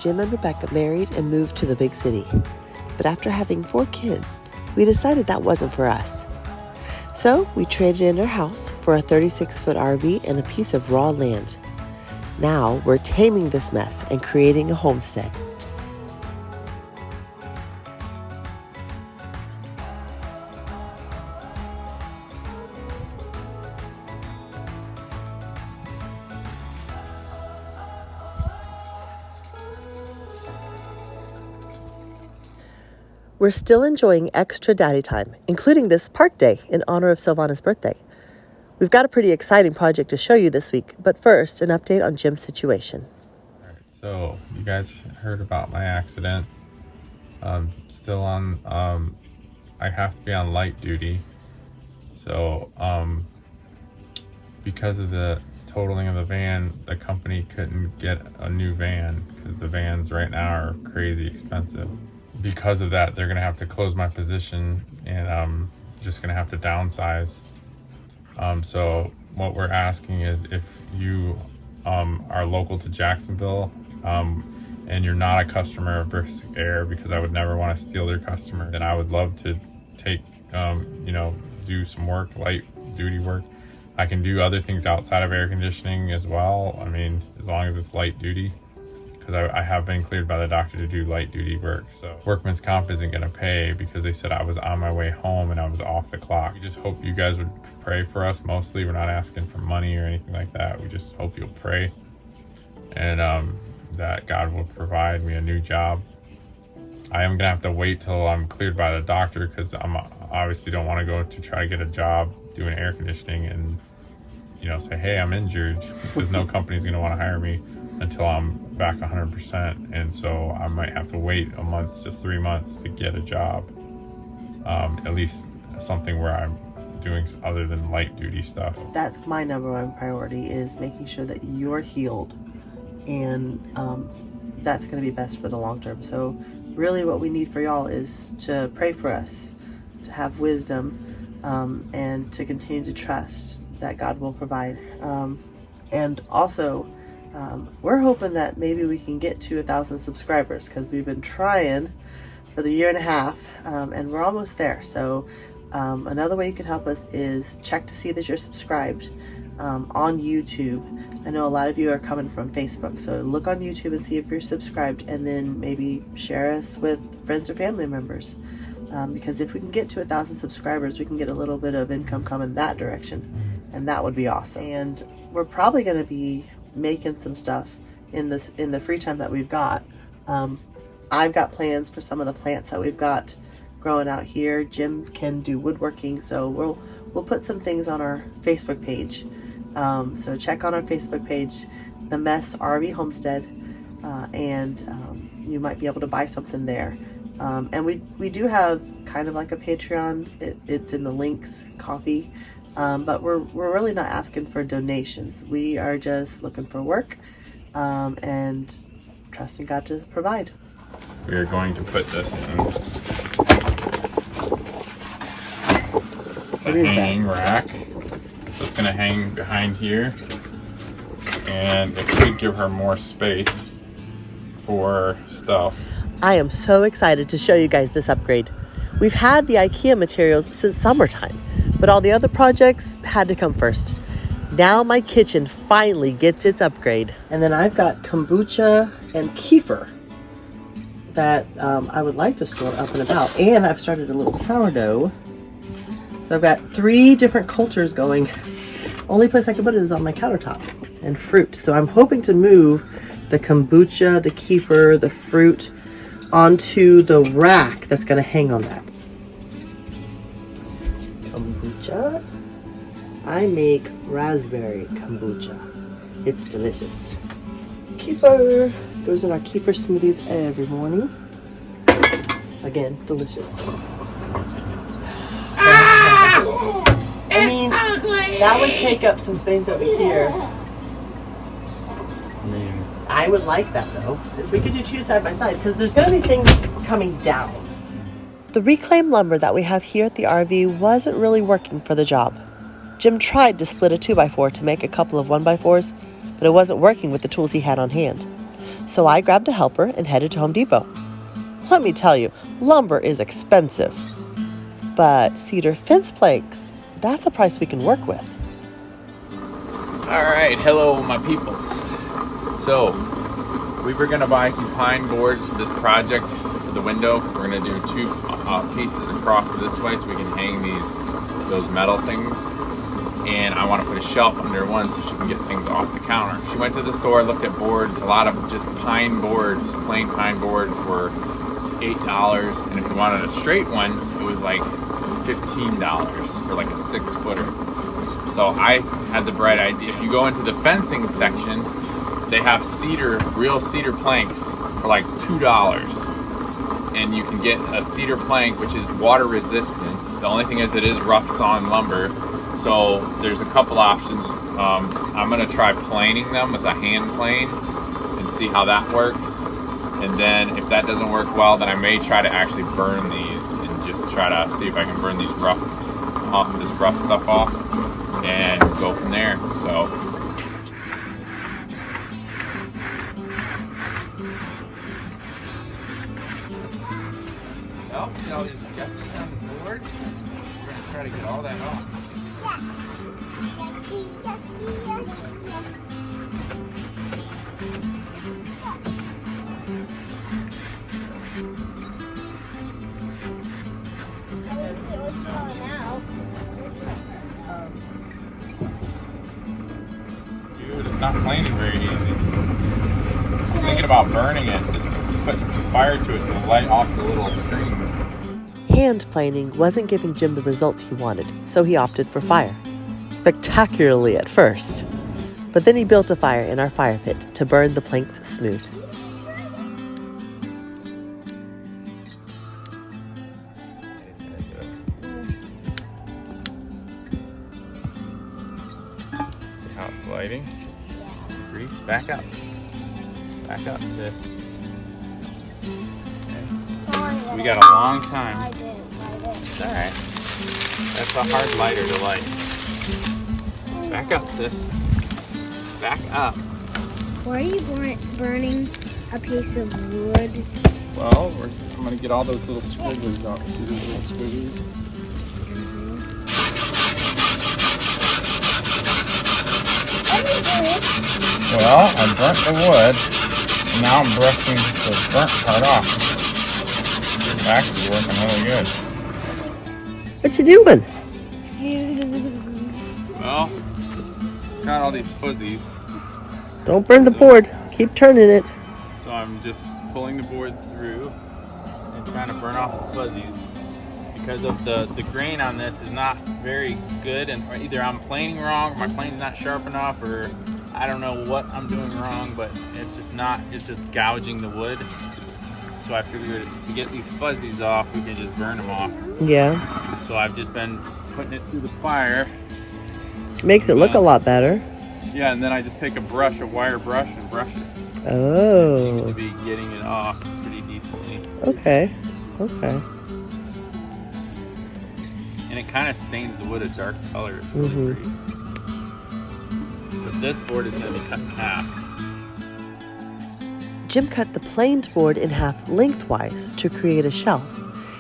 Jim and Rebecca married and moved to the big city. But after having 4 kids, we decided that wasn't for us. So we traded in our house for a 36-foot RV and a piece of raw land. Now we're taming this mess and creating a homestead. We're still enjoying extra daddy time, including this park day in honor of Silvana's birthday. We've got a pretty exciting project to show you this week, but first, an update on Jim's situation. All right, so you guys heard about my accident. Still on, I have to be on light duty. So, because of the totaling of the van, the company couldn't get a new van because the vans right now are crazy expensive. Because of that, they're gonna have to close my position, and I'm just gonna have to downsize. So what we're asking is if you are local to Jacksonville and you're not a customer of Brisk Air, because I would never want to steal their customer, then I would love to take, do some work, light duty work. I can do other things outside of air conditioning as well. I mean, as long as it's light duty. Because I have been cleared by the doctor to do light duty work. So workman's comp isn't gonna pay because they said I was on my way home and I was off the clock. We just hope you guys would pray for us mostly. We're not asking for money or anything like that. We just hope you'll pray and that God will provide me a new job. I am gonna have to wait till I'm cleared by the doctor because I'm obviously don't wanna go to try to get a job doing air conditioning and say, hey, I'm injured, because no company's gonna wanna hire me until I'm back 100%, and so I might have to wait a month to 3 months to get a job, at least something where I'm doing other than light duty stuff. That's my number one priority, is making sure that you're healed, and that's going to be best for the long term. So really what we need for y'all is to pray for us, to have wisdom, and to continue to trust that God will provide, and also we're hoping that maybe we can get to 1,000 subscribers, because we've been trying for the 1.5 years, and we're almost there. So another way you can help us is check to see that you're subscribed on YouTube. I know a lot of you are coming from Facebook, so look on YouTube and see if you're subscribed, and then maybe share us with friends or family members, because if we can get to 1,000 subscribers, we can get a little bit of income coming that direction, and that would be awesome. And we're probably going to be making some stuff in the free time that we've got. I've got plans for some of the plants that we've got growing out here. Jim can do woodworking, so we'll put some things on our Facebook page. So check on our Facebook page, The Mess RV Homestead, and you might be able to buy something there. And we do have kind of like a Patreon. It's in the links, coffee. But we're really not asking for donations. We are just looking for work, and trusting God to provide. We are going to put this in a hanging rack. So it's going to hang behind here, and it could give her more space for stuff. I am so excited to show you guys this upgrade. We've had the IKEA materials since summertime, but all the other projects had to come first. Now my kitchen finally gets its upgrade. And then I've got kombucha and kefir that I would like to store up and about. And I've started a little sourdough. So I've got 3 different cultures going. Only place I can put it is on my countertop. And fruit. So I'm hoping to move the kombucha, the kefir, the fruit onto the rack that's going to hang on that. Kombucha. I make raspberry kombucha. It's delicious. Kefir goes in our kefir smoothies every morning. Again, delicious. I mean, that would take up some space over here. I would like that though. If we could do 2 side by side, because there's going to be things coming down. The reclaimed lumber that we have here at the RV wasn't really working for the job. Jim tried to split a 2x4 to make a couple of 1x4s, but it wasn't working with the tools he had on hand. So I grabbed a helper and headed to Home Depot. Let me tell you, lumber is expensive. But cedar fence planks, that's a price we can work with. All right, hello my peoples. So we were gonna buy some pine boards for this project for the window. We're gonna do two pieces across this way so we can hang those metal things. And I want to put a shelf under one so she can get things off the counter. She went to the store, looked at boards. A lot of just pine boards, plain pine boards were $8, and if you wanted a straight one, it was like $15 for like a 6-footer. So I had the bright idea. If you go into the fencing section, they have real cedar planks for like $2. And you can get a cedar plank which is water resistant. The only thing is it is rough sawn lumber. So there's a couple options. I'm gonna try planing them with a hand plane and see how that works. And then if that doesn't work well, then I may try to actually burn these and just try to see if I can burn this rough stuff off and go from there. So. Oh, see all these objectives on this board? We're gonna try to get all that off. Dude, it's not planing very easy. I'm thinking about burning it, just putting some fire to it to light off the little strings. Hand planing wasn't giving Jim the results he wanted, so he opted for fire. Spectacularly at first. But then he built a fire in our fire pit to burn the planks smooth. See how it's lighting? Grease, back up. Back up, sis. Sorry, We got a long time. I didn't light it. It's alright. That's a hard lighter to light. Back up, sis. Back up. Why are you burning a piece of wood? Well, I'm gonna get all those little squigglies out. See those little squigglies? Well, I burnt the wood, and now I'm brushing the burnt part off. It's actually working really good. What you doing? Well, it's got all these fuzzies, Don't burn the board. Keep turning it. so I'm just pulling the board through and trying to burn off the fuzzies. Because of the grain on this is not very good, and either I'm planing wrong, or my plane's not sharp enough, or I don't know what I'm doing wrong, but it's just gouging the wood. So I figured to get these fuzzies off, we can just burn them off. Yeah. So I've just been putting it through the fire. Makes it look a lot better. Yeah, and then I just take a wire brush, and brush it. It seems to Oh. be getting it off pretty decently. Okay. Okay. And it kind of stains the wood a dark color. It's really Mhm. pretty. But this board is going to be cut in half. Jim cut the planed board in half lengthwise to create a shelf,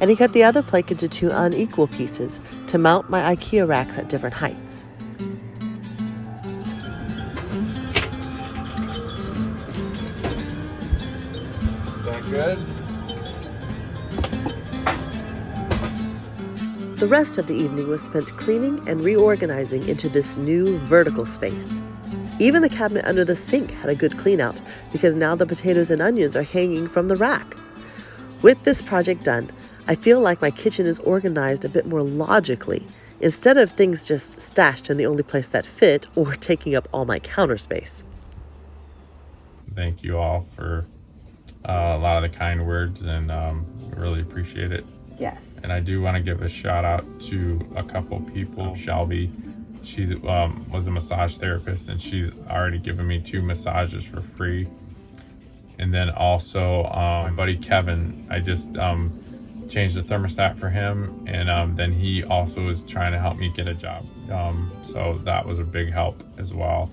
and he cut the other plank into 2 unequal pieces to mount my IKEA racks at different heights. Is that good? The rest of the evening was spent cleaning and reorganizing into this new vertical space. Even the cabinet under the sink had a good clean out because now the potatoes and onions are hanging from the rack. With this project done, I feel like my kitchen is organized a bit more logically instead of things just stashed in the only place that fit or taking up all my counter space. Thank you all for a lot of the kind words, and really appreciate it. Yes. And I do want to give a shout out to a couple people. Shelby, she's was a massage therapist, and she's already given me 2 massages for free. And then also my buddy Kevin, I just changed the thermostat for him, and then he also is trying to help me get a job. So that was a big help as well.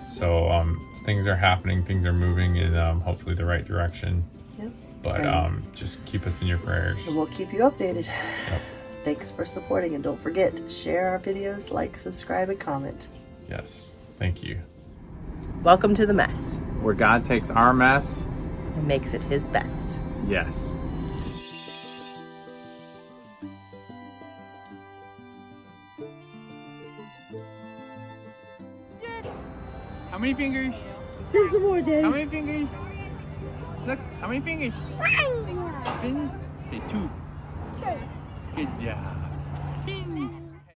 So things are happening, things are moving in hopefully the right direction. Yep. But Okay. just keep us in your prayers. And we'll keep you updated. Yep. Thanks for supporting, and don't forget, share our videos, like, subscribe, and comment. Yes. Thank you. Welcome to the mess, Where God takes our mess. and makes it his best. Yes. How many fingers? There's some more, Daddy. How many fingers? Look, how many fingers? Spin. Say 2. Good job.